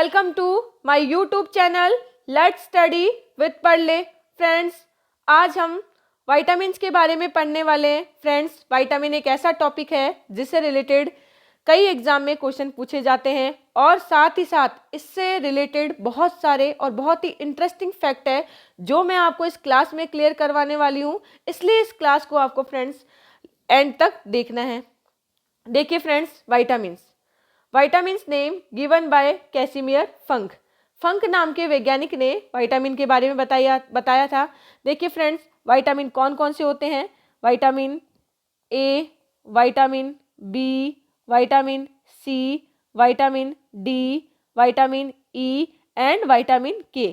Welcome to my YouTube channel let's study with Padhle. Friends, आज हम vitamins के बारे में पढ़ने वाले हैं। फ्रेंड्स, विटामिन एक ऐसा टॉपिक है जिससे रिलेटेड कई एग्जाम में क्वेश्चन पूछे जाते हैं और साथ ही साथ इससे रिलेटेड बहुत सारे और बहुत ही इंटरेस्टिंग फैक्ट है जो मैं आपको इस क्लास में क्लियर करवाने वाली हूँ। इसलिए इस क्लास को आपको फ्रेंड्स एंड तक देखना है। देखिए friends, vitamins name given by Casimir Funk. Funk नाम के वैज्ञानिक ने विटामिन के बारे में बताया था। देखिए फ्रेंड्स, विटामिन कौन कौन से होते हैं। Vitamin A, vitamin B, vitamin C, vitamin D, vitamin E and vitamin K.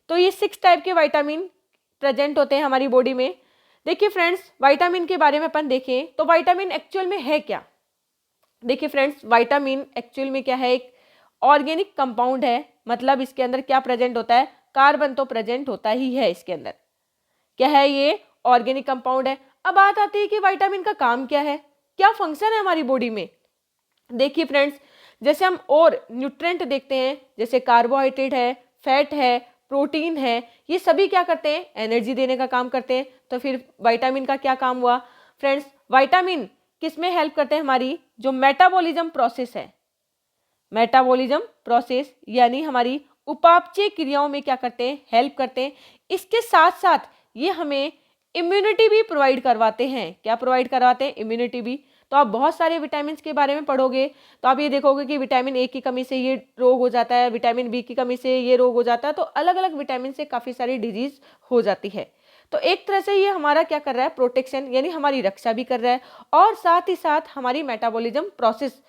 तो ये 6 टाइप के विटामिन प्रेजेंट होते हैं हमारी बॉडी में। देखिए फ्रेंड्स, विटामिन के बारे में अपन देखें तो विटामिन एक्चुअल में है क्या। देखिए फ्रेंड्स, विटामिन एक्चुअल में क्या है, एक ऑर्गेनिक कंपाउंड है। मतलब इसके अंदर क्या प्रेजेंट होता है, कार्बन तो प्रेजेंट होता ही है इसके अंदर। क्या है, ये ऑर्गेनिक कंपाउंड है। अब बात आती है कि विटामिन का काम क्या है, क्या फंक्शन है हमारी बॉडी में। देखिए फ्रेंड्स, जैसे हम और न्यूट्रिएंट देखते हैं, जैसे कार्बोहाइड्रेट है, फैट है, प्रोटीन है, ये सभी क्या करते हैं, एनर्जी देने का काम करते हैं। तो फिर विटामिन का क्या काम हुआ फ्रेंड्स, विटामिन किस में हेल्प करते हैं, हमारी जो मेटाबॉलिज्म प्रोसेस है, मेटाबॉलिज्म प्रोसेस यानी हमारी उपापचय क्रियाओं में क्या करते हैं, हेल्प करते हैं। इसके साथ साथ ये हमें इम्यूनिटी भी प्रोवाइड करवाते हैं। क्या प्रोवाइड करवाते हैं, इम्यूनिटी भी। तो आप बहुत सारे विटामिन के बारे में पढ़ोगे तो आप ये देखोगे कि विटामिन ए की कमी से ये रोग हो जाता है, विटामिन बी की कमी से ये रोग हो जाता है। तो अलग अलग विटामिन से काफ़ी सारी डिजीज हो जाती है। तो एक तरह से ये हमारा क्या कर रहा है, प्रोटेक्शन यानी हमारी रक्षा भी कर रहा है और साथ ही साथ हमारी मेटाबॉलिज्म प्रोसेस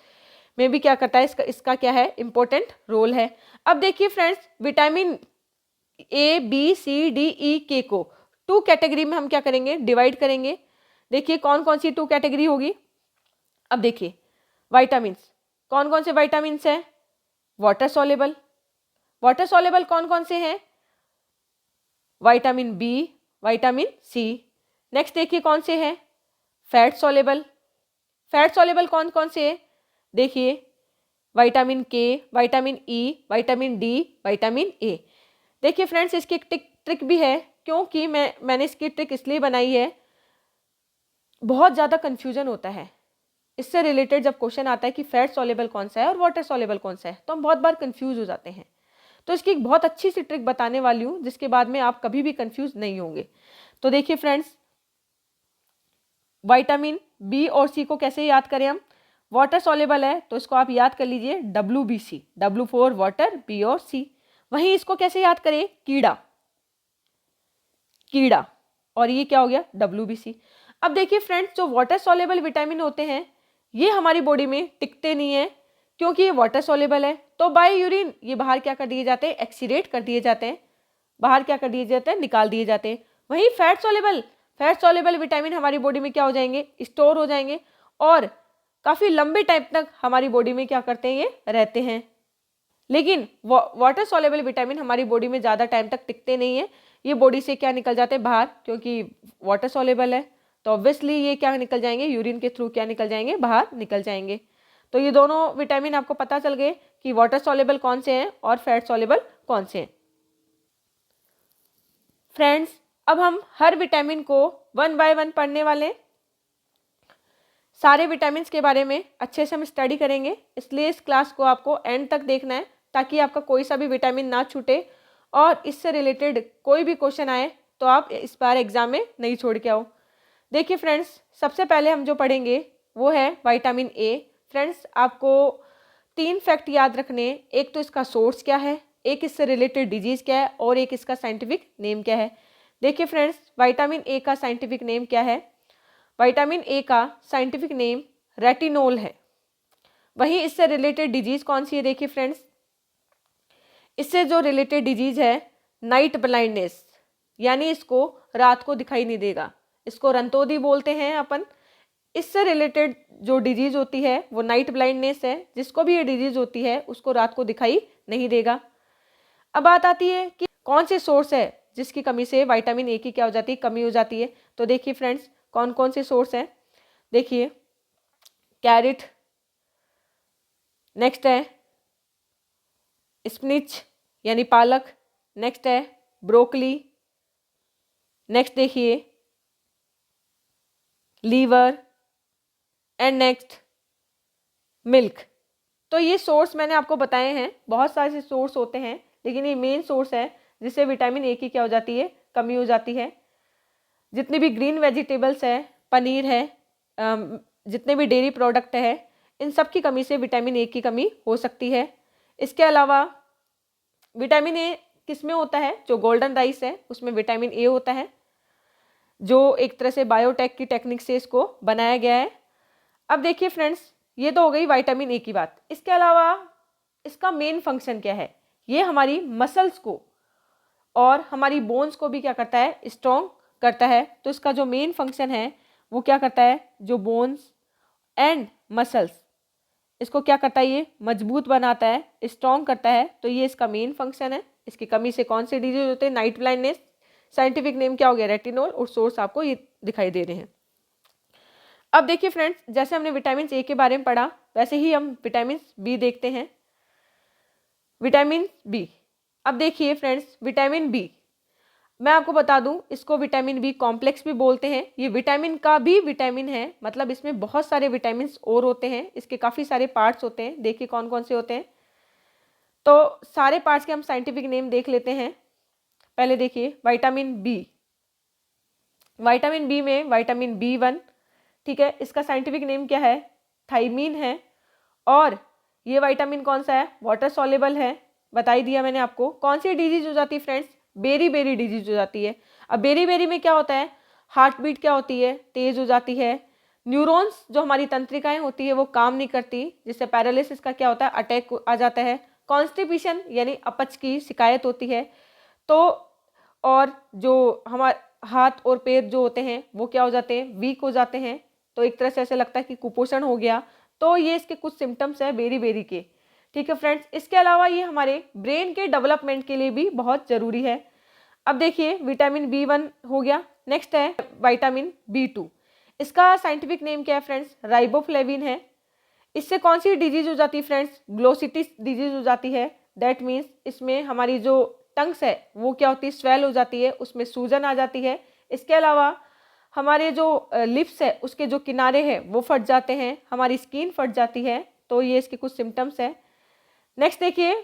में भी क्या करता है, इसका क्या है, इंपॉर्टेंट रोल है। अब देखिए friends, vitamin A B C D E K को 2 कैटेगरी में हम क्या करेंगे, डिवाइड करेंगे। देखिए कौन कौन सी 2 कैटेगरी होगी। अब देखिए विटामिन्स, कौन कौन से विटामिन्स हैं, वाटर सॉल्युबल। वाटर सॉल्युबल कौन कौन से हैं, vitamin B, vitamin C. Next देखिए कौन से हैं, फैट सॉल्युबल। फैट सॉल्युबल कौन कौन से हैं, देखिए विटामिन के, vitamin E, vitamin D, vitamin A. देखिए फ्रेंड्स, इसकी एक ट्रिक भी है, क्योंकि मैंने इसकी ट्रिक इसलिए बनाई है, बहुत ज़्यादा कन्फ्यूजन होता है इससे रिलेटेड। जब क्वेश्चन आता है कि फैट सॉल्युबल कौन सा है और वाटर सॉल्युबल कौन सा है, तो हम बहुत बार कंफ्यूज हो जाते हैं। तो इसकी एक बहुत अच्छी सी ट्रिक बताने वाली हूँ जिसके बाद में आप कभी भी कंफ्यूज नहीं होंगे। तो देखिए फ्रेंड्स, विटामिन बी और सी को कैसे याद करें हम। वाटर सॉल्युबल है तो इसको आप याद कर लीजिए WBC, W for water, B और सी। वहीं इसको कैसे याद करें, कीड़ा, और ये क्या हो गया, WBC। अब देखिए फ्रेंड्स, जो वाटर सॉल्युबल विटामिन होते हैं ये हमारी बॉडी में टिकते नहीं है, क्योंकि ये वाटर सॉल्युबल है। तो बाय यूरिन ये बाहर क्या कर दिए जाते हैं, एक्सीडेट कर दिए जाते हैं, बाहर क्या कर दिए जाते हैं, निकाल दिए जाते हैं। वहीं फैट सॉल्युबल विटामिन हमारी बॉडी में क्या हो जाएंगे, स्टोर हो जाएंगे और काफ़ी लंबे टाइम तक हमारी बॉडी में क्या करते हैं, ये रहते हैं। लेकिन वाटर सॉल्युबल विटामिन हमारी बॉडी में ज़्यादा टाइम तक टिकते नहीं है, ये बॉडी से क्या निकल जाते हैं बाहर, क्योंकि वाटर सॉल्युबल है तो ऑब्वियसली ये क्या निकल जाएंगे, यूरिन के थ्रू क्या निकल जाएंगे, बाहर निकल जाएंगे। तो ये दोनों विटामिन आपको पता चल गए कि वाटर सॉल्युबल कौन से हैं और फैट सॉल्युबल कौन से हैं। फ्रेंड्स, अब हम हर विटामिन को 1 बाय 1 पढ़ने वाले हैं। सारे विटामिन के बारे में अच्छे से हम स्टडी करेंगे, इसलिए इस क्लास को आपको एंड तक देखना है ताकि आपका कोई सा भी विटामिन ना छूटे और इससे रिलेटेड कोई भी क्वेश्चन आए तो आप इस बार एग्जाम में नहीं छोड़ के आओ। देखिए फ्रेंड्स, सबसे पहले हम जो पढ़ेंगे वो है विटामिन ए। फ्रेंड्स, आपको 3 फैक्ट याद रखने हैं। एक तो इसका सोर्स क्या है, एक इससे रिलेटेड डिजीज़ क्या है और एक इसका साइंटिफिक नेम क्या है। देखिए फ्रेंड्स, विटामिन ए का साइंटिफिक नेम क्या है, विटामिन ए का साइंटिफिक नेम रेटिनोल है। वहीं इससे रिलेटेड डिजीज़ कौन सी है, देखिए फ्रेंड्स, इससे जो रिलेटेड डिजीज़ है नाइट ब्लाइंडनेस, यानी इसको रात को दिखाई नहीं देगा, इसको रंतोदी बोलते हैं अपन। इससे रिलेटेड जो डिजीज़ होती है वो नाइट ब्लाइंडनेस है। जिसको भी ये डिजीज़ होती है उसको रात को दिखाई नहीं देगा। अब बात आती है कि कौन से सोर्स है जिसकी कमी से विटामिन ए की क्या हो जाती है, कमी हो जाती है। तो देखिए फ्रेंड्स, कौन कौन से सोर्स हैं, देखिए कैरेट, नेक्स्ट है स्पिनिच यानी पालक, नेक्स्ट है ब्रोकली, नेक्स्ट देखिए लीवर, एंड नेक्स्ट मिल्क। तो ये सोर्स मैंने आपको बताए हैं, बहुत सारे सोर्स होते हैं लेकिन ये मेन सोर्स है जिससे विटामिन ए की क्या हो जाती है, कमी हो जाती है। जितने भी ग्रीन वेजिटेबल्स है, पनीर है, जितने भी डेयरी प्रोडक्ट है, इन सब की कमी से विटामिन ए की कमी हो सकती है। इसके अलावा विटामिन ए किस में होता है, जो गोल्डन राइस है उसमें विटामिन ए होता है, जो एक तरह से बायोटेक की टेक्निक से इसको बनाया गया है। अब देखिए फ्रेंड्स, ये तो हो गई विटामिन ए की बात। इसके अलावा इसका मेन फंक्शन क्या है, ये हमारी मसल्स को और हमारी बोन्स को भी क्या करता है, स्ट्रॉन्ग करता है। तो इसका जो मेन फंक्शन है वो क्या करता है, जो बोन्स एंड मसल्स, इसको क्या करता है, ये मजबूत बनाता है, स्ट्रॉन्ग करता है। तो ये इसका मेन फंक्शन है। इसकी कमी से कौन से डिजीज होते हैं, नाइट ब्लाइंडनेस, साइंटिफिक नेम क्या हो गया, रेटिनोल, और सोर्स आपको ये दिखाई दे रहे हैं। अब देखिए फ्रेंड्स, जैसे हमने विटामिन ए के बारे में पढ़ा वैसे ही हम विटामिन बी देखते हैं। विटामिन बी, अब देखिए फ्रेंड्स, विटामिन बी मैं आपको बता दूं, इसको विटामिन बी कॉम्प्लेक्स भी बोलते हैं। ये विटामिन का भी विटामिन है, मतलब इसमें बहुत सारे विटामिन और होते हैं, इसके काफ़ी सारे पार्ट्स होते हैं। देखिए कौन कौन से होते हैं, तो सारे पार्ट्स के हम साइंटिफिक नेम देख लेते हैं। पहले देखिए विटामिन बी, विटामिन बी में विटामिन बी1, ठीक है, इसका साइंटिफिक नेम क्या है, थाइमीन है। और ये विटामिन कौन सा है, वाटर सॉल्युबल है, बता ही दिया मैंने आपको। कौन सी डिजीज हो जाती है फ्रेंड्स, बेरी बेरी डिजीज हो जाती है। अब बेरी बेरी में क्या होता है, हार्ट बीट क्या होती है, तेज हो जाती है। न्यूरॉन्स जो हमारी तंत्रिकाएं होती है वो काम नहीं करती, जिससे पैरालिसिस का क्या होता है, अटैक आ जाता है। कॉन्स्टिपेशन यानी अपच की शिकायत होती है। तो और जो हमारे हाथ और पैर जो होते हैं वो क्या हो जाते हैं, वीक हो जाते हैं। तो एक तरह से ऐसे लगता है कि कुपोषण हो गया। तो ये इसके कुछ सिम्टम्स है बेरी बेरी के, ठीक है फ्रेंड्स। इसके अलावा ये हमारे ब्रेन के डेवलपमेंट के लिए भी बहुत ज़रूरी है। अब देखिए विटामिन बी1 हो गया, नेक्स्ट है विटामिन बी2। इसका साइंटिफिक नेम क्या है फ्रेंड्स, राइबोफ्लेविन है। इससे कौन सी डिजीज हो जाती है फ्रेंड्स, ग्लोसिटिस डिजीज हो जाती है। दैट मीन्स इसमें हमारी जो टंग्स है वो क्या होती है, स्वेल हो जाती है, उसमें सूजन आ जाती है। इसके अलावा हमारे जो लिप्स है उसके जो किनारे हैं वो फट जाते हैं, हमारी स्किन फट जाती है। तो ये इसके कुछ सिम्टम्स है। नेक्स्ट देखिए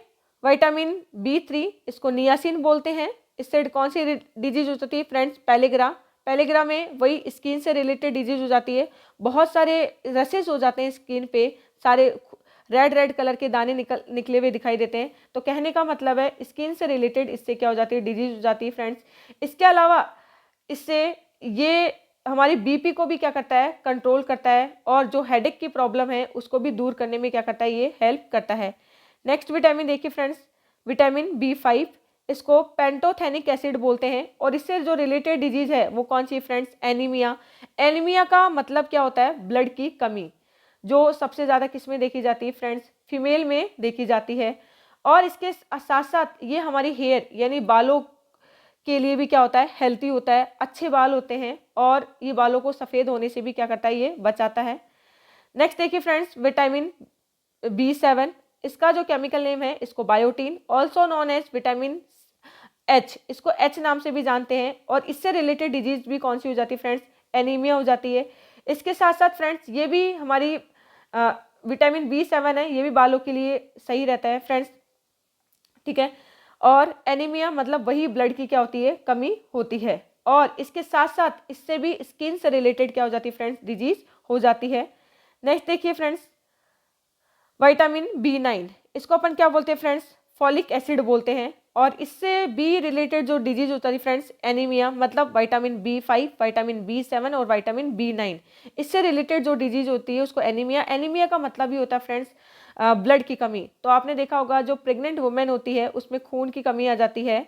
विटामिन बी3, इसको नियासिन बोलते हैं। इससे कौन सी डिजीज हो जाती है फ्रेंड्स, पैलेग्रा। पैलेग्रा में वही स्किन से रिलेटेड डिजीज हो जाती है। बहुत सारे रसेस हो जाते हैं स्किन पे, सारे रेड रेड कलर के दाने निकले हुए दिखाई देते हैं। तो कहने का मतलब है स्किन से रिलेटेड इससे क्या हो जाती है, डिजीज हो जाती है फ्रेंड्स। इसके अलावा इससे ये हमारी बीपी को भी क्या करता है, कंट्रोल करता है, और जो हेडेक की प्रॉब्लम है उसको भी दूर करने में क्या करता है, ये हेल्प करता है। नेक्स्ट विटामिन देखिए फ्रेंड्स, विटामिन बी5, इसको पेंटोथेनिक एसिड बोलते हैं। और इससे जो रिलेटेड डिजीज है वो कौन सी फ्रेंड्स, एनीमिया। एनीमिया का मतलब क्या होता है, ब्लड की कमी, जो सबसे ज़्यादा किस में देखी जाती है फ्रेंड्स, फीमेल में देखी जाती है। और इसके साथ साथ ये हमारी हेयर यानी बालों के लिए भी क्या होता है, हेल्थी होता है, अच्छे बाल होते हैं, और ये बालों को सफ़ेद होने से भी क्या करता है, ये बचाता है। नेक्स्ट देखिए फ्रेंड्स विटामिन बी7, इसका जो केमिकल नेम है इसको biotin, also known as vitamin H, इसको एच नाम से भी जानते हैं। और इससे रिलेटेड डिजीज भी कौन सी हो जाती है फ्रेंड्स, एनीमिया हो जाती है। इसके साथ साथ फ्रेंड्स ये भी हमारी विटामिन बी7 है, ये भी बालों के लिए सही रहता है फ्रेंड्स, ठीक है। और एनीमिया मतलब वही ब्लड की क्या होती है, कमी होती है। और इसके साथ साथ इससे भी स्किन से रिलेटेड क्या हो जाती है फ्रेंड्स, डिजीज हो जाती है। नेक्स्ट देखिए फ्रेंड्स विटामिन बी9, इसको अपन क्या बोलते हैं फ्रेंड्स, फॉलिक एसिड बोलते हैं। और इससे बी रिलेटेड जो डिजीज होता है फ्रेंड्स, एनीमिया, मतलब विटामिन बी5, विटामिन बी7 और विटामिन बी9, इससे रिलेटेड जो डिजीज होती है उसको एनीमिया। एनीमिया का मतलब ही होता है फ्रेंड्स ब्लड की कमी। तो आपने देखा होगा जो प्रेग्नेंट वुमेन होती है उसमें खून की कमी आ जाती है,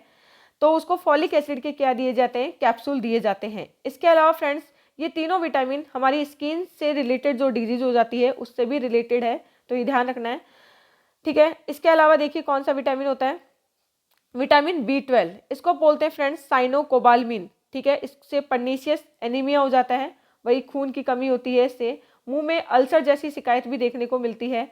तो उसको फॉलिक एसिड के क्या दिए जाते हैं, कैप्सूल दिए जाते हैं। इसके अलावा फ्रेंड्स ये तीनों विटामिन हमारी स्किन से रिलेटेड जो डिजीज हो जाती है उससे भी रिलेटेड है, तो ये ध्यान रखना है, ठीक है। इसके अलावा देखिए कौन सा विटामिन होता है, विटामिन बी12, इसको बोलते हैं फ्रेंड्स साइनोकोबालमिन, ठीक है। इससे पर्नीशियस एनीमिया हो जाता है, वही खून की कमी होती है, इससे मुंह में अल्सर जैसी शिकायत भी देखने को मिलती है।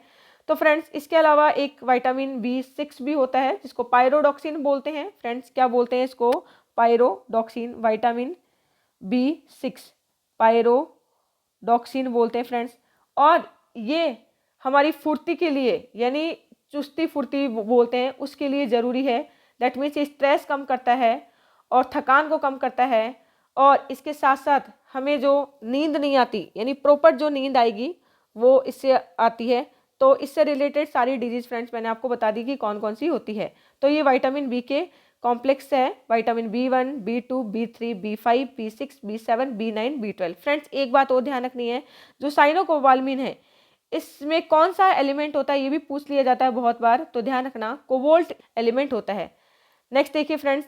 तो फ्रेंड्स इसके अलावा एक विटामिन B6 भी होता है जिसको पायरोडॉक्सिन बोलते हैं। फ्रेंड्स क्या बोलते हैं इसको? पायरोडॉक्सिन, विटामिन B6 पायरोडॉक्सिन बोलते हैं फ्रेंड्स। और ये हमारी फुर्ती के लिए यानी चुस्ती फुर्ती बोलते हैं उसके लिए ज़रूरी है। दैट मीन्स स्ट्रेस कम करता है और थकान को कम करता है। और इसके साथ साथ हमें जो नींद नहीं आती यानी प्रॉपर जो नींद आएगी वो इससे आती है। तो इससे रिलेटेड सारी डिजीज फ्रेंड्स मैंने आपको बता दी कि कौन कौन सी होती है। तो ये विटामिन बी के कॉम्प्लेक्स है, vitamin B1, B2, B3, B5, B6, B7, B9, B12। Friends एक बात और ध्यान रखनी है, जो साइनोकोबाल्मिन है इसमें कौन सा एलिमेंट होता है ये भी पूछ लिया जाता है बहुत बार, तो ध्यान रखना कोबाल्ट एलिमेंट होता है। नेक्स्ट देखिए फ्रेंड्स,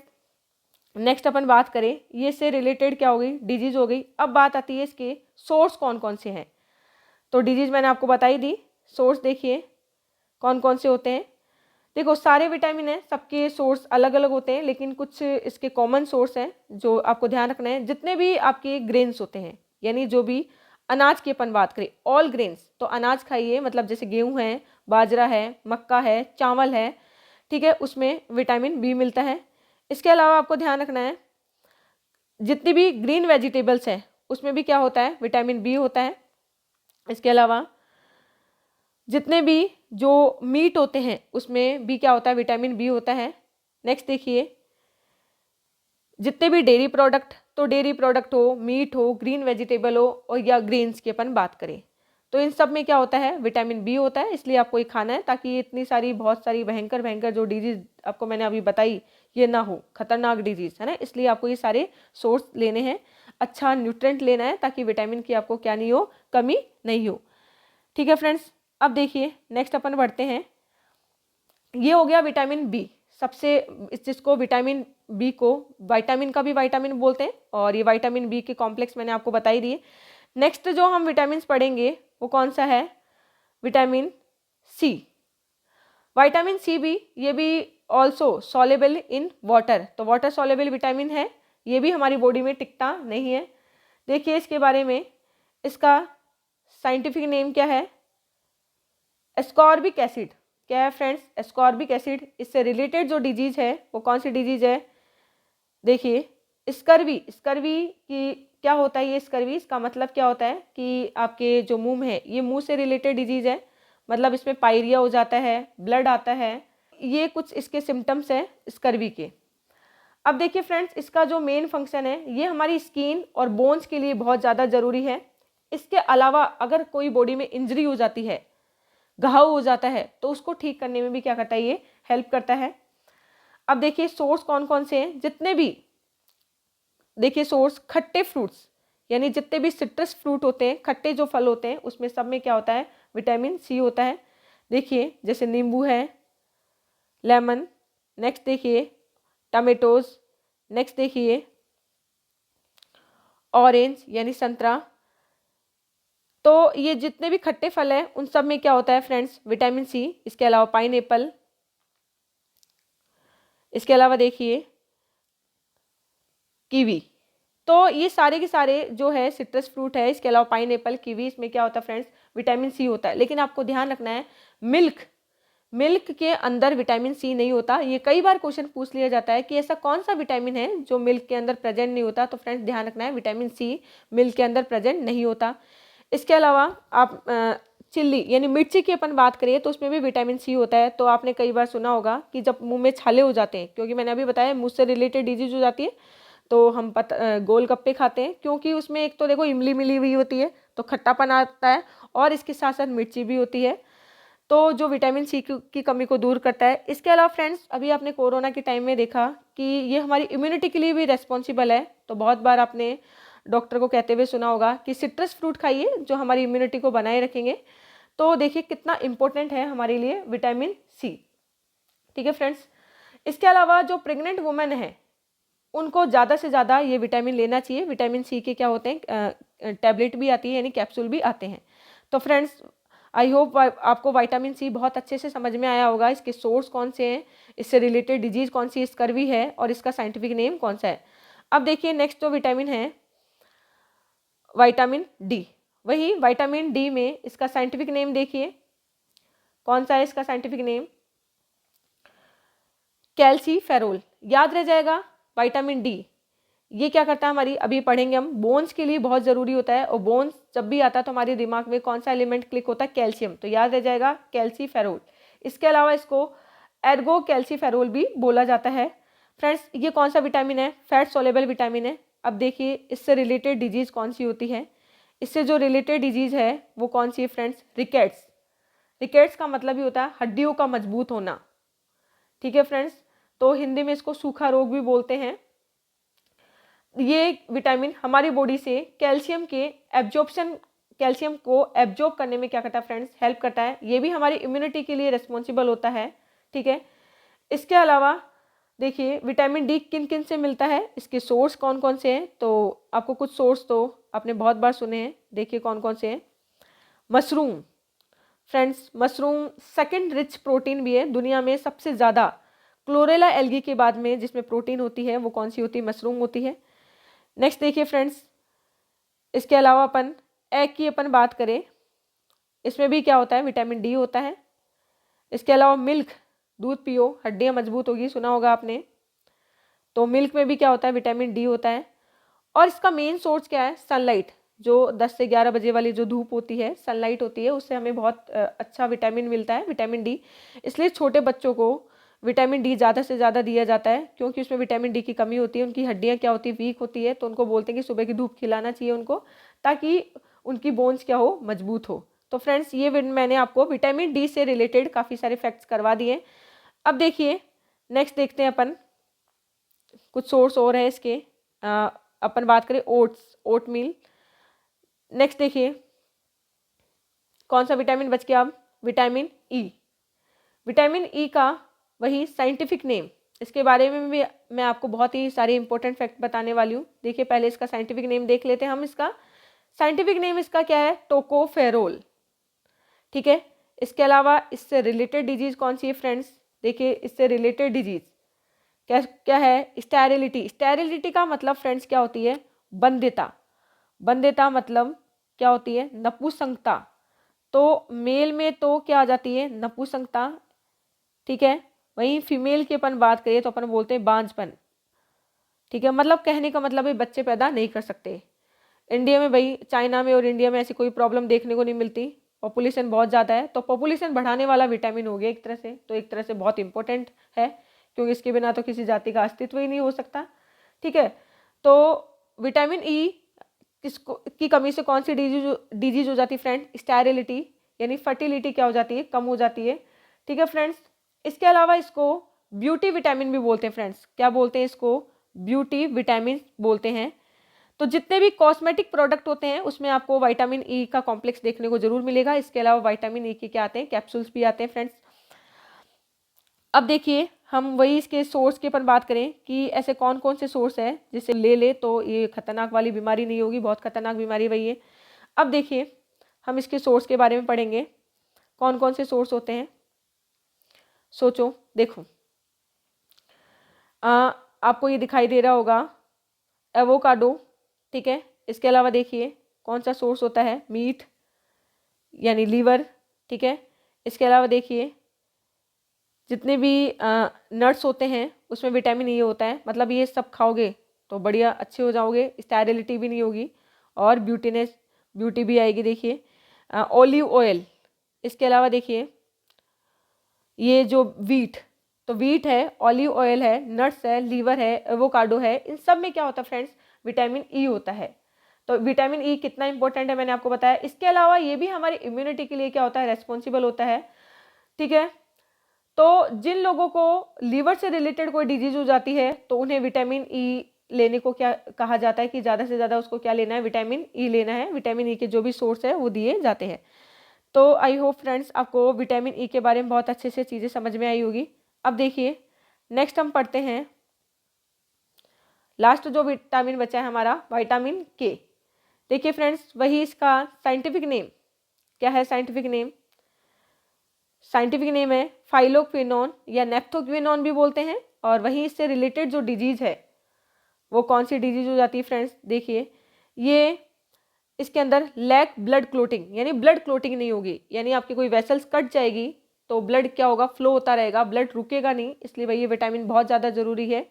नेक्स्ट अपन बात करें ये से रिलेटेड क्या हो गई, डिजीज हो गई। अब बात आती है इसके सोर्स कौन कौन से हैं। तो डिजीज मैंने आपको बताई दी, सोर्स देखिए कौन कौन से होते हैं। देखो सारे विटामिन हैं, सबके सोर्स अलग अलग होते हैं, लेकिन कुछ इसके कॉमन सोर्स हैं जो आपको ध्यान रखना है। जितने भी आपके ग्रेन्स होते हैं यानी जो भी अनाज की अपन बात करें, ऑल ग्रेन्स, तो अनाज खाइए, मतलब जैसे गेहूं है, बाजरा है, मक्का है, चावल है, ठीक है, उसमें विटामिन बी मिलता है। इसके अलावा आपको ध्यान रखना है जितनी भी ग्रीन वेजिटेबल्स हैं उसमें भी क्या होता है, विटामिन बी होता है। इसके अलावा जितने भी जो मीट होते हैं उसमें भी क्या होता है, विटामिन बी होता है। नेक्स्ट देखिए जितने भी डेयरी प्रोडक्ट, तो डेयरी प्रोडक्ट हो, मीट हो, ग्रीन वेजिटेबल हो और या ग्रेन्स की अपन बात करें, तो इन सब में क्या होता है, विटामिन बी होता है। इसलिए आपको ये खाना है ताकि इतनी सारी बहुत सारी भयंकर भयंकर जो डिजीज आपको मैंने अभी बताई ये ना हो, खतरनाक डिजीज है ना। इसलिए आपको ये सारे सोर्स लेने हैं, अच्छा न्यूट्रेंट लेना है ताकि विटामिन की आपको क्या नहीं हो, कमी नहीं हो। ठीक है फ्रेंड्स, अब देखिए नेक्स्ट अपन बढ़ते हैं। ये हो गया विटामिन बी, सबसे जिसको विटामिन बी को विटामिन का भी विटामिन बोलते हैं, और ये विटामिन बी के कॉम्प्लेक्स मैंने आपको बता ही दिए। नेक्स्ट जो हम विटामिन पढ़ेंगे वो कौन सा है, विटामिन सी। विटामिन सी भी ये भी ऑल्सो सॉलेबल इन वाटर, तो वाटर सॉलेबल विटामिन है, ये भी हमारी बॉडी में टिकता नहीं है। देखिए इसके बारे में, इसका साइंटिफिक नेम क्या है, एस्कॉर्बिक एसिड। क्या है फ्रेंड्स, एस्कॉर्बिक एसिड। इससे रिलेटेड जो डिजीज है वो कौन सी डिजीज है, देखिए स्कर्वी। स्कर्वी की क्या होता है, ये स्कर्वी इसका मतलब क्या होता है कि आपके जो मुंह में है, ये मुंह से रिलेटेड डिजीज है, मतलब इसमें पायरिया हो जाता है, ब्लड आता है, ये कुछ इसके सिम्टम्स हैं स्कर्वी के। अब देखिए फ्रेंड्स, इसका जो मेन फंक्शन है ये हमारी स्किन और बोन्स के लिए बहुत ज़्यादा ज़रूरी है। इसके अलावा अगर कोई बॉडी में इंजरी हो जाती है, घाव हो जाता है, तो उसको ठीक करने में भी क्या करता है, ये हेल्प करता है। अब देखिए सोर्स कौन कौन से हैं, जितने भी देखिए सोर्स, खट्टे फ्रूट्स यानी जितने भी सिट्रस फ्रूट होते हैं, खट्टे जो फल होते हैं, उसमें सब में क्या होता है, विटामिन सी होता है। देखिए जैसे नींबू है, लेमन, नेक्स्ट देखिए टमेटोज, नेक्स्ट देखिए ऑरेंज यानी संतरा। तो ये जितने भी खट्टे फल हैं उन सब में क्या होता है फ्रेंड्स, विटामिन सी। इसके अलावा पाइनएप्पल, इसके अलावा देखिए कीवी। तो ये सारे के सारे जो है सिट्रस फ्रूट है, इसके अलावा पाइनएप्पल, कीवी, इसमें क्या होता है फ्रेंड्स, विटामिन सी होता है। लेकिन आपको ध्यान रखना है मिल्क के अंदर विटामिन सी नहीं होता। ये कई बार क्वेश्चन पूछ लिया जाता है कि ऐसा कौन सा विटामिन है जो मिल्क के अंदर प्रेजेंट नहीं होता, तो फ्रेंड्स ध्यान रखना है विटामिन सी मिल्क के अंदर प्रेजेंट नहीं होता। इसके अलावा आप चिल्ली यानी मिर्ची की अपन बात करें तो उसमें भी विटामिन सी होता है। तो आपने कई बार सुना होगा कि जब मुंह में छाले हो जाते हैं, क्योंकि मैंने अभी बताया मुंह से रिलेटेड डिजीज हो जाती है, तो हम गोलगप्पे खाते हैं, क्योंकि उसमें एक तो देखो इमली मिली हुई होती है तो खट्टापन आता है, और इसके साथ साथ मिर्ची भी होती है, तो जो विटामिन सी की कमी को दूर करता है। इसके अलावा फ्रेंड्स अभी आपने कोरोना के टाइम में देखा कि ये हमारी इम्यूनिटी के लिए भी रेस्पॉन्सिबल है। तो बहुत बार आपने डॉक्टर को कहते हुए सुना होगा कि सिट्रस फ्रूट खाइए जो हमारी इम्यूनिटी को बनाए रखेंगे। तो देखिए कितना इंपॉर्टेंट है हमारे लिए विटामिन सी। ठीक है फ्रेंड्स, इसके अलावा जो प्रेग्नेंट वुमेन है उनको ज़्यादा से ज़्यादा ये विटामिन लेना चाहिए। विटामिन सी के क्या होते हैं, टैबलेट भी आती है यानी कैप्सूल भी आते हैं। तो फ्रेंड्स आई होप आपको विटामिन सी बहुत अच्छे से समझ में आया होगा, इसके सोर्स कौन से हैं, इससे रिलेटेड डिजीज कौन सी स्कर्वी है और इसका साइंटिफिक नेम कौन सा है। अब देखिए नेक्स्ट जो विटामिन है विटामिन डी। वही विटामिन डी में इसका साइंटिफिक नेम देखिए कौन सा है इसका साइंटिफिक नेम? कैल्सीफेरोल। याद रह जाएगा। विटामिन डी ये क्या करता है हमारी, अभी पढ़ेंगे हम, बोन्स के लिए बहुत ज़रूरी होता है, और बोन्स जब भी आता है तो हमारे दिमाग में कौन सा एलिमेंट क्लिक होता है? कैल्शियम। तो याद रह जाएगा कैल्सीफेरोल। इसके अलावा इसको एर्गो कैल्सीफेरोल भी बोला जाता है। फ्रेंड्स ये कौन सा विटामिन है? फैट सोलेबल विटामिन है। अब देखिए इससे रिलेटेड डिजीज़ कौन सी होती है? इससे जो रिलेटेड डिजीज़ है वो कौन सी है फ्रेंड्स? रिकेट्स। रिकेट्स का मतलब ही होता है हड्डियों का मजबूत होना। ठीक है फ्रेंड्स, तो हिंदी में इसको सूखा रोग भी बोलते हैं। ये विटामिन हमारी बॉडी से कैल्शियम के एब्जॉर्प्शन, कैल्शियम को एब्जॉर्ब करने में क्या करता है फ्रेंड्स? हेल्प करता है। ये भी हमारी इम्यूनिटी के लिए रिस्पॉन्सिबल होता है। ठीक है, इसके अलावा देखिए विटामिन डी किन किन से मिलता है, इसके सोर्स कौन कौन से हैं? तो आपको कुछ सोर्स तो आपने बहुत बार सुने हैं, देखिए कौन कौन से हैं। Mushroom. Friends mushroom second rich protein भी है दुनिया में सबसे ज़्यादा। क्लोरेला एल्गी के बाद में जिसमें प्रोटीन होती है वो कौन सी होती है? मशरूम होती है। नेक्स्ट देखिए फ्रेंड्स, इसके अलावा अपन एग की अपन बात करें, इसमें भी क्या होता है? विटामिन डी होता है। इसके अलावा मिल्क, दूध पियो हड्डियाँ मजबूत होगी, सुना होगा आपने। तो मिल्क में भी क्या होता है? विटामिन डी होता है। और इसका मेन सोर्स क्या है? सनलाइट। जो 10 से 11 बजे वाली जो धूप होती है, सनलाइट होती है, उससे हमें बहुत अच्छा विटामिन मिलता है, विटामिन डी। इसलिए छोटे बच्चों को विटामिन डी ज़्यादा से ज़्यादा दिया जाता है, क्योंकि उसमें विटामिन डी की कमी होती है, उनकी हड्डियाँ क्या होती है? वीक होती है। तो उनको बोलते हैं कि सुबह की धूप खिलाना चाहिए उनको, ताकि उनकी बोन्स क्या हो? मजबूत हो। तो फ्रेंड्स ये मैंने आपको विटामिन डी से रिलेटेड काफ़ी सारे फैक्ट्स करवा दिए। अब देखिए नेक्स्ट देखते हैं अपन, कुछ सोर्स और है इसके। अपन बात करें ओट्स, ओट मील। नेक्स्ट देखिए कौन सा विटामिन बच गया अब? Vitamin E. विटामिन ई का वही साइंटिफिक नेम, इसके बारे में भी मैं आपको बहुत ही सारे इंपॉर्टेंट फैक्ट बताने वाली हूँ। देखिए पहले इसका साइंटिफिक नेम देख लेते हैं हम। इसका साइंटिफिक नेम इसका क्या है? टोकोफेरोल। ठीक है, इसके अलावा इससे रिलेटेड डिजीज कौन सी है फ्रेंड्स? देखिए इससे रिलेटेड डिजीज क्या क्या है? स्टेरिलिटी। स्टेरिलिटी का मतलब फ्रेंड्स क्या होती है? बंध्यता। बंध्यता मतलब क्या होती है? नपुंसकता। तो मेल में तो क्या आ जाती है? नपुंसकता। ठीक है, वहीं फीमेल की अपन बात करिए तो अपन बोलते हैं बांझपन। ठीक है, मतलब कहने का मतलब है बच्चे पैदा नहीं कर सकते। इंडिया में भाई, चाइना में और इंडिया में ऐसी कोई प्रॉब्लम देखने को नहीं मिलती, पॉपुलेशन बहुत ज़्यादा है। तो पॉपुलेशन बढ़ाने वाला विटामिन हो गया एक तरह से, तो एक तरह से बहुत इंपॉर्टेंट है, क्योंकि इसके बिना तो किसी जाति का अस्तित्व ही नहीं हो सकता। ठीक है, तो विटामिन ई किसको की कमी से कौन सी डिजीज हो जाती है फ्रेंड? स्टेरिलिटी, यानी फर्टिलिटी क्या हो जाती है? कम हो जाती है। ठीक है फ्रेंड्स, इसके अलावा इसको ब्यूटी विटामिन भी बोलते हैं फ्रेंड्स। क्या बोलते हैं इसको? ब्यूटी विटामिन बोलते हैं। तो जितने भी कॉस्मेटिक प्रोडक्ट होते हैं उसमें आपको विटामिन ई का कॉम्प्लेक्स देखने को जरूर मिलेगा। इसके अलावा विटामिन ई के क्या आते हैं? कैप्सूल्स भी आते हैं फ्रेंड्स। अब देखिए हम वही इसके सोर्स की अपन बात करें कि ऐसे कौन कौन से सोर्स है जिसे ले तो ये खतरनाक वाली बीमारी नहीं होगी, बहुत खतरनाक बीमारी वही है। अब देखिए हम इसके सोर्स के बारे में पढ़ेंगे, कौन कौन से सोर्स होते हैं। सोचो, देखो आपको ये दिखाई दे रहा होगा एवोकाडो। ठीक है, इसके अलावा देखिए कौन सा सोर्स होता है? मीट यानी लीवर। ठीक है, इसके अलावा देखिए जितने भी नट्स होते हैं उसमें विटामिन ई होता है, मतलब ये सब खाओगे तो बढ़िया अच्छे हो जाओगे, स्टेरिलिटी भी नहीं होगी और ब्यूटी भी आएगी। देखिए ऑलिव ऑयल। इसके अलावा देखिए ये जो वीट, तो वीट है, ऑलिव ऑयल है, नट्स है, लीवर है, एवोकाडो है, इन सब में क्या होता है फ्रेंड्स? विटामिन ई होता है। तो विटामिन ई कितना इंपॉर्टेंट है मैंने आपको बताया। इसके अलावा ये भी हमारी इम्यूनिटी के लिए क्या होता है? रेस्पॉन्सिबल होता है। ठीक है, तो जिन लोगों को लीवर से रिलेटेड कोई डिजीज हो जाती है तो उन्हें विटामिन ई लेने को क्या कहा जाता है कि ज़्यादा से ज़्यादा उसको क्या लेना है? विटामिन ई लेना है। विटामिन ई के जो भी सोर्स है वो दिए जाते हैं। तो आई होप फ्रेंड्स आपको विटामिन ई के बारे में बहुत अच्छे से चीज़ें समझ में आई होगी। अब देखिए नेक्स्ट हम पढ़ते हैं, लास्ट जो विटामिन बचा है हमारा विटामिन के। देखिए फ्रेंड्स वही इसका साइंटिफिक नेम क्या है? साइंटिफिक नेम है फाइलोक्विनोन या नेप्थोक्विनोन भी बोलते हैं। और वहीं इससे रिलेटेड जो डिजीज है वो कौन सी डिजीज हो जाती है फ्रेंड्स? देखिए ये इसके अंदर लैक ब्लड क्लोटिंग, यानी ब्लड क्लोटिंग नहीं होगी, यानी आपकी कोई वेसल्स कट जाएगी तो ब्लड क्या होगा, फ्लो होता रहेगा, ब्लड रुकेगा नहीं, इसलिए भाई ये विटामिन बहुत ज़्यादा ज़रूरी है।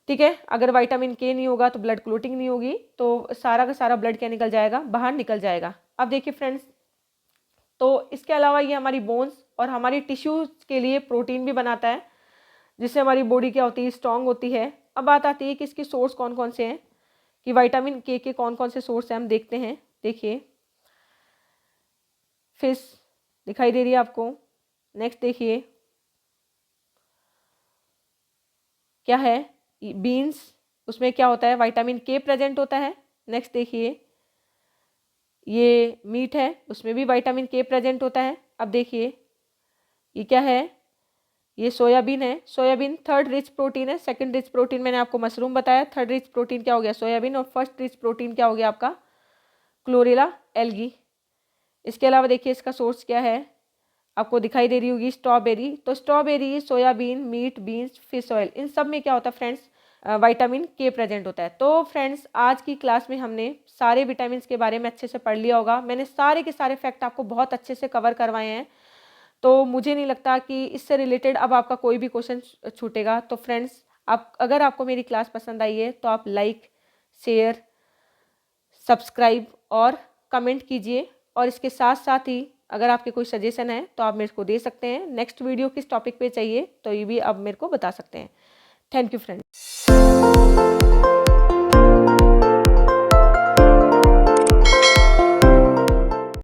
ठीक है, अगर विटामिन के नहीं होगा तो ब्लड क्लोटिंग नहीं होगी, तो सारा का सारा ब्लड क्या निकल जाएगा, बाहर निकल जाएगा। अब देखिए फ्रेंड्स, तो इसके अलावा ये हमारी बोन्स और हमारी टिश्यूज़ के लिए प्रोटीन भी बनाता है, जिससे हमारी बॉडी क्या होती है, स्ट्रांग होती है। अब बात आती है कि इसके सोर्स कौन कौन से हैं, कि विटामिन के कौन कौन से सोर्स हैं, हम देखते हैं। देखिए फिश दिखाई दे रही है आपको। नेक्स्ट देखिए क्या है, बीन्स, उसमें क्या होता है, विटामिन के प्रेजेंट होता है। नेक्स्ट देखिए ये मीट है, उसमें भी विटामिन के प्रेजेंट होता है। अब देखिए ये क्या है, ये सोयाबीन है। सोयाबीन थर्ड रिच प्रोटीन है। सेकंड रिच प्रोटीन मैंने आपको मशरूम बताया, थर्ड रिच प्रोटीन क्या हो गया, सोयाबीन, और फर्स्ट रिच प्रोटीन क्या हो गया आपका, क्लोरेला एल्गी। इसके अलावा देखिए इसका सोर्स क्या है, आपको दिखाई दे रही होगी स्ट्रॉबेरी। तो strawberry, soybean, meat, beans, fish oil, इन सब में क्या होता है फ्रेंड्स, विटामिन के प्रेजेंट होता है। तो फ्रेंड्स आज की क्लास में हमने सारे विटामिन के बारे में अच्छे से पढ़ लिया होगा। मैंने सारे के सारे फैक्ट आपको बहुत अच्छे से कवर करवाए हैं, तो मुझे नहीं लगता कि इससे रिलेटेड अब आपका कोई भी क्वेश्चन छूटेगा। तो फ्रेंड्स आप, अगर आपको मेरी क्लास पसंद आई है तो आप लाइक, शेयर, सब्सक्राइब और कमेंट कीजिए। और इसके साथ साथ ही अगर आपके कोई सजेशन है तो आप मेरे को दे सकते हैं। नेक्स्ट वीडियो किस टॉपिक पे चाहिए तो ये भी आप मेरे को बता सकते हैं। Thank you friends.